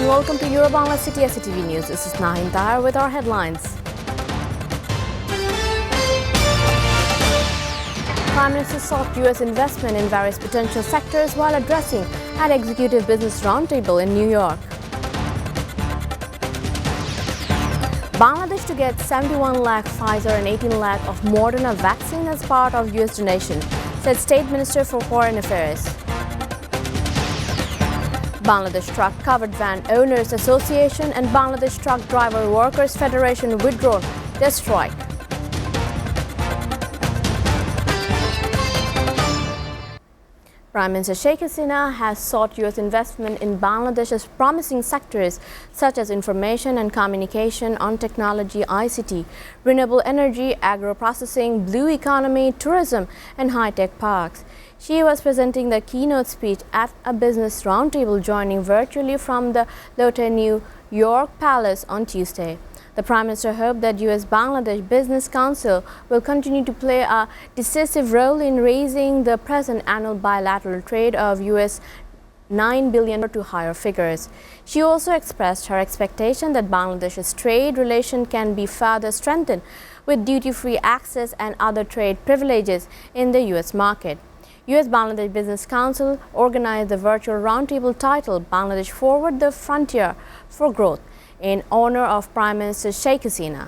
welcome to Bangla City SATV News. This is Nahin Tahir with our headlines. Prime Minister sought US investment in various potential sectors while addressing an executive business roundtable in New York. Bangladesh to get 71 lakh Pfizer and 18 lakh of Moderna vaccine as part of US donation, said State Minister for Foreign Affairs. Bangladesh Truck Covered Van Owners Association and Bangladesh Truck Driver Workers Federation withdrawn their strike. Prime Minister Sheikh Hasina has sought US investment in Bangladesh's promising sectors such as information and communication, on technology, ICT, renewable energy, agro-processing, blue economy, tourism, and high-tech parks. She was presenting the keynote speech at a business roundtable joining virtually from the Lotte New York Palace on Tuesday. The Prime Minister hoped that US-Bangladesh Business Council will continue to play a decisive role in raising the present annual bilateral trade of US $9 billion to higher figures. She also expressed her expectation that Bangladesh's trade relation can be further strengthened with duty-free access and other trade privileges in the US market. US-Bangladesh Business Council organized the virtual roundtable titled Bangladesh Forward the Frontier for Growth in honor of Prime Minister Sheikh Hasina.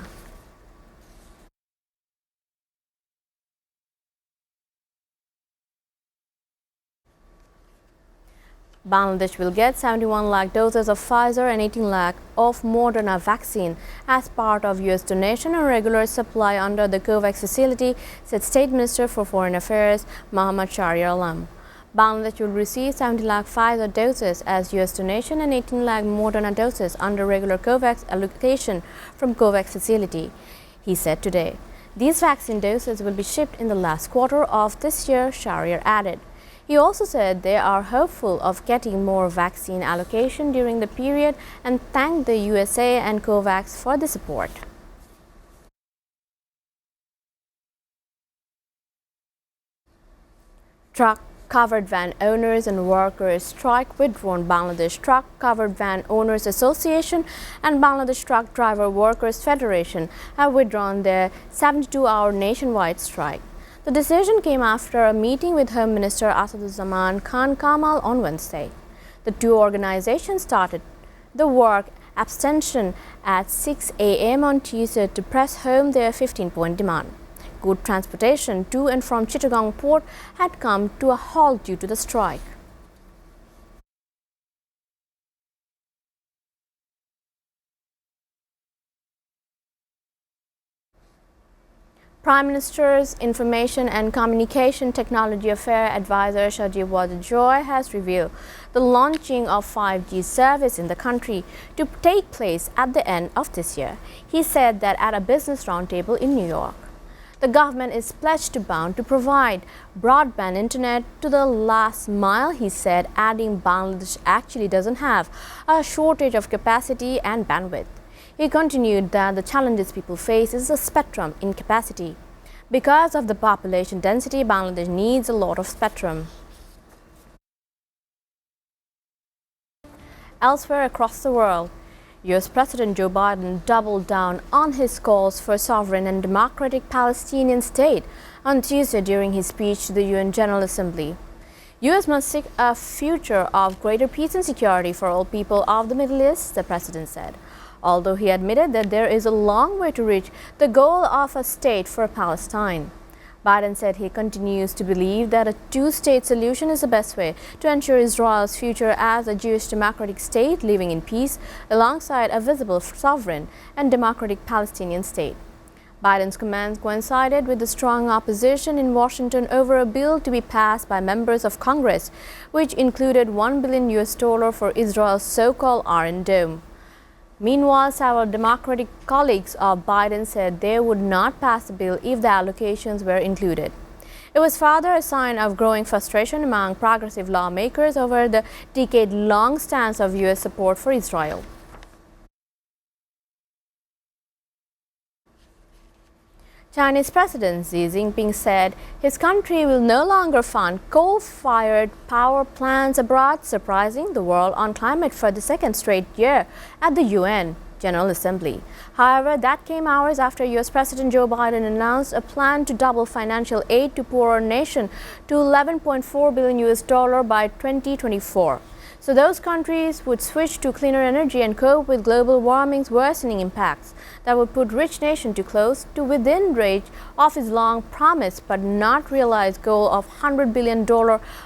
Bangladesh will get 71 lakh doses of Pfizer and 18 lakh of Moderna vaccine as part of US donation and regular supply under the COVAX facility, said State Minister for Foreign Affairs Mohammad Shahriar Alam. Bangladesh will receive 70 lakh Pfizer doses as US donation and 18 lakh Moderna doses under regular COVAX allocation from COVAX facility, he said today. These vaccine doses will be shipped in the last quarter of this year, Shahriar added. He also said they are hopeful of getting more vaccine allocation during the period and thanked the USA and COVAX for the support. Truck Covered Van Owners and Workers strike withdrawn. Bangladesh Truck Covered Van Owners Association and Bangladesh Truck Driver Workers Federation have withdrawn their 72-hour nationwide strike. The decision came after a meeting with Home Minister Asaduzzaman Khan Kamal on Wednesday. The two organizations started the work abstention at 6 a.m. on Tuesday to press home their 15-point demand. Good transportation to and from Chittagong port had come to a halt due to the strike. Prime Minister's Information and Communication Technology Affairs Advisor Sajid Wadajoy has revealed the launching of 5G service in the country to take place at the end of this year. He said that at a business roundtable in New York. The government is pledged to bound to provide broadband internet to the last mile, he said, adding Bangladesh actually doesn't have a shortage of capacity and bandwidth. He continued that the challenges people face is the spectrum incapacity. Because of the population density, Bangladesh needs a lot of spectrum. Elsewhere across the world, US President Joe Biden doubled down on his calls for a sovereign and democratic Palestinian state on Tuesday during his speech to the UN General Assembly. US must seek a future of greater peace and security for all people of the Middle East, the president said, although he admitted that there is a long way to reach the goal of a state for Palestine. Biden said he continues to believe that a two-state solution is the best way to ensure Israel's future as a Jewish democratic state living in peace alongside a visible sovereign and democratic Palestinian state. Biden's comments coincided with the strong opposition in Washington over a bill to be passed by members of Congress, which included $1 billion for Israel's so-called Iron Dome. Meanwhile, several Democratic colleagues of Biden said they would not pass the bill if the allocations were included. It was further a sign of growing frustration among progressive lawmakers over the decade-long stance of U.S. support for Israel. Chinese President Xi Jinping said his country will no longer fund coal-fired power plants abroad, surprising the world on climate for the second straight year at the UN General Assembly. However, that came hours after US President Joe Biden announced a plan to double financial aid to poorer nations to $11.4 billion by 2024. So those countries would switch to cleaner energy and cope with global warming's worsening impacts. That would put rich nations too close to within reach of his long promised but not realized goal of $100 billion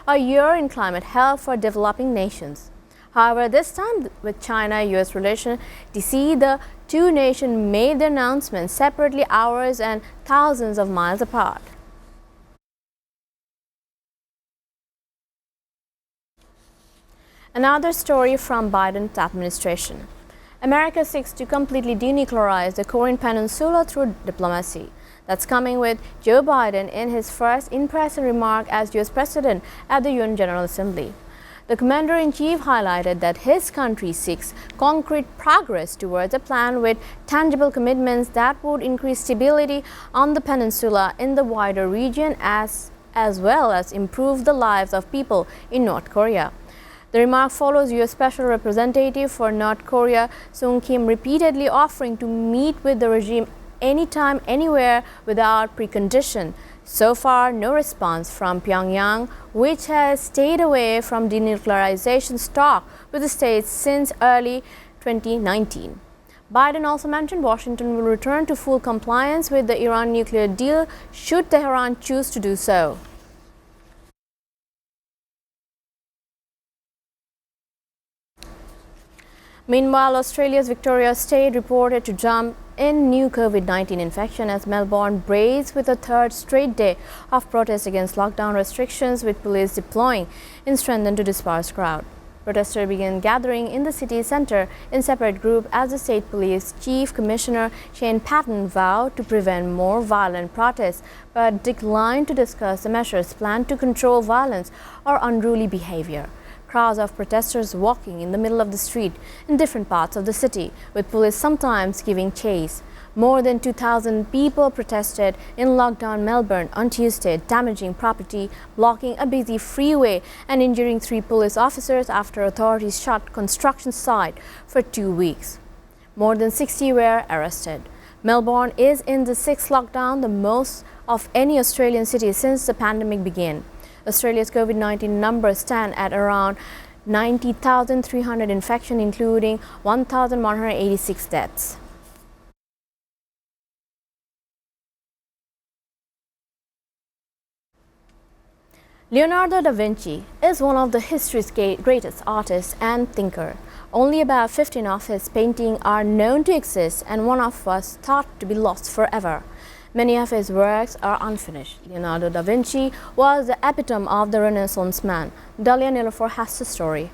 a year in climate help for developing nations. However, this time with China-US relations, the two nations made their announcements separately hours and thousands of miles apart. Another story from Biden's administration. America seeks to completely denuclearize the Korean Peninsula through diplomacy. That's coming with Joe Biden in his first in-person remark as US President at the UN General Assembly. The Commander-in-Chief highlighted that his country seeks concrete progress towards a plan with tangible commitments that would increase stability on the peninsula in the wider region as well as improve the lives of people in North Korea. The remark follows U.S. Special Representative for North Korea, Sung Kim, repeatedly offering to meet with the regime anytime, anywhere without precondition. So far, no response from Pyongyang, which has stayed away from denuclearization talk with the states since early 2019. Biden also mentioned Washington will return to full compliance with the Iran nuclear deal should Tehran choose to do so. Meanwhile, Australia's Victoria State reported to jump in new COVID-19 infection as Melbourne braced with a third straight day of protests against lockdown restrictions, with police deploying in strengthened to disperse crowd. Protesters began gathering in the city centre in separate groups as the State Police Chief Commissioner Shane Patton vowed to prevent more violent protests, but declined to discuss the measures planned to control violence or unruly behaviour. Crowds of protesters walking in the middle of the street in different parts of the city, with police sometimes giving chase. More than 2,000 people protested in lockdown Melbourne on Tuesday, damaging property, blocking a busy freeway and injuring 3 police officers after authorities shut construction site for 2 weeks. More than 60 were arrested. Melbourne is in the 6th lockdown, the most of any Australian city since the pandemic began. Australia's COVID-19 numbers stand at around 90,300 infections, including 1,186 deaths. Leonardo da Vinci is one of the history's greatest artists and thinker. Only about 15 of his paintings are known to exist, and one of was thought to be lost forever. Many of his works are unfinished. Leonardo da Vinci was the epitome of the Renaissance man. Dalia Nilofer has the story.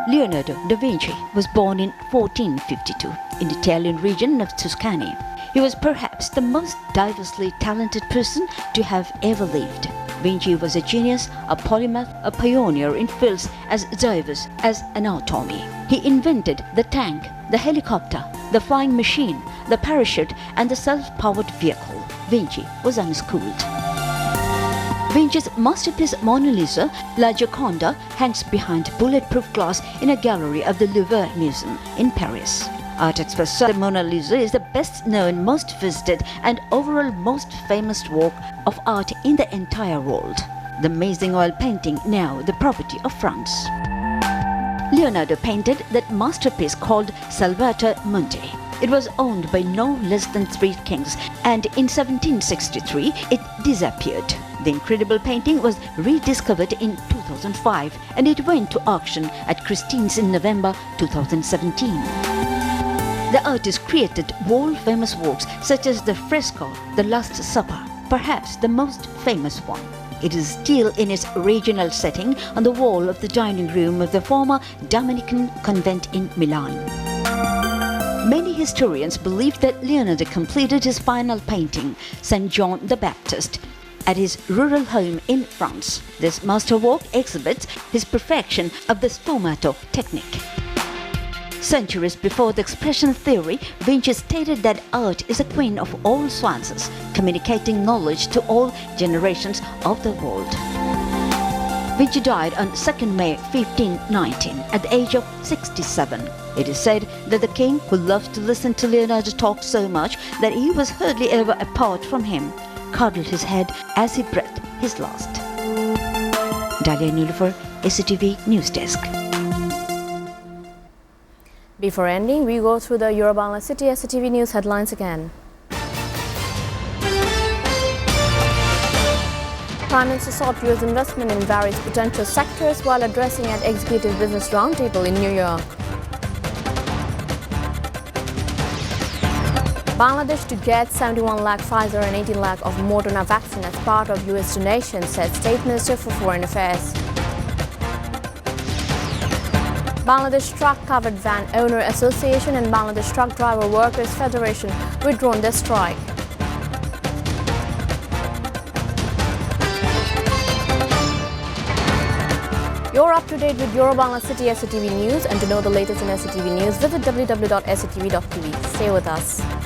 Leonardo da Vinci was born in 1452 in the Italian region of Tuscany. He was perhaps the most diversely talented person to have ever lived. Vinci was a genius, a polymath, a pioneer in fields as diverse as anatomy. He invented the tank, the helicopter, the flying machine, the parachute, and the self-powered vehicle. Vinci was unschooled. Vinci's masterpiece Mona Lisa, La Gioconda, hangs behind bulletproof glass in a gallery of the Louvre Museum in Paris. Art experts say the Mona Lisa is the best-known, most visited, and overall most famous work of art in the entire world. The amazing oil painting, now the property of France. Leonardo painted that masterpiece called Salvator Mundi. It was owned by no less than 3 kings, and in 1763 it disappeared. The incredible painting was rediscovered in 2005, and it went to auction at Christie's in November 2017. The artist created world-famous works such as the fresco The Last Supper, perhaps the most famous one. It is still in its original setting on the wall of the dining room of the former Dominican convent in Milan. Many historians believe that Leonardo completed his final painting, St. John the Baptist, at his rural home in France. This masterwork exhibits his perfection of the sfumato technique. Centuries before the expression theory, Vinci stated that art is a queen of all sciences, communicating knowledge to all generations of the world. Vinci died on 2nd May 1519 at the age of 67. It is said that the king, who loved to listen to Leonardo talk so much that he was hardly ever apart from him, cuddled his head as he breathed his last. Dalia Nilufar, SATV News Desk. Before ending, we go through the Bangla City SATV News headlines again. Prime Minister sought US investment in various potential sectors while addressing an executive business roundtable in New York. Bangladesh to get 71 lakh Pfizer and 18 lakh of Moderna vaccine as part of US donation, said State Minister for Foreign Affairs. Bangladesh Truck Covered Van Owner Association and Bangladesh Truck Driver Workers Federation withdrawn their strike. You're up to date with Bangla City SATV News, and to know the latest in SATV News, visit www.satv.tv. Stay with us.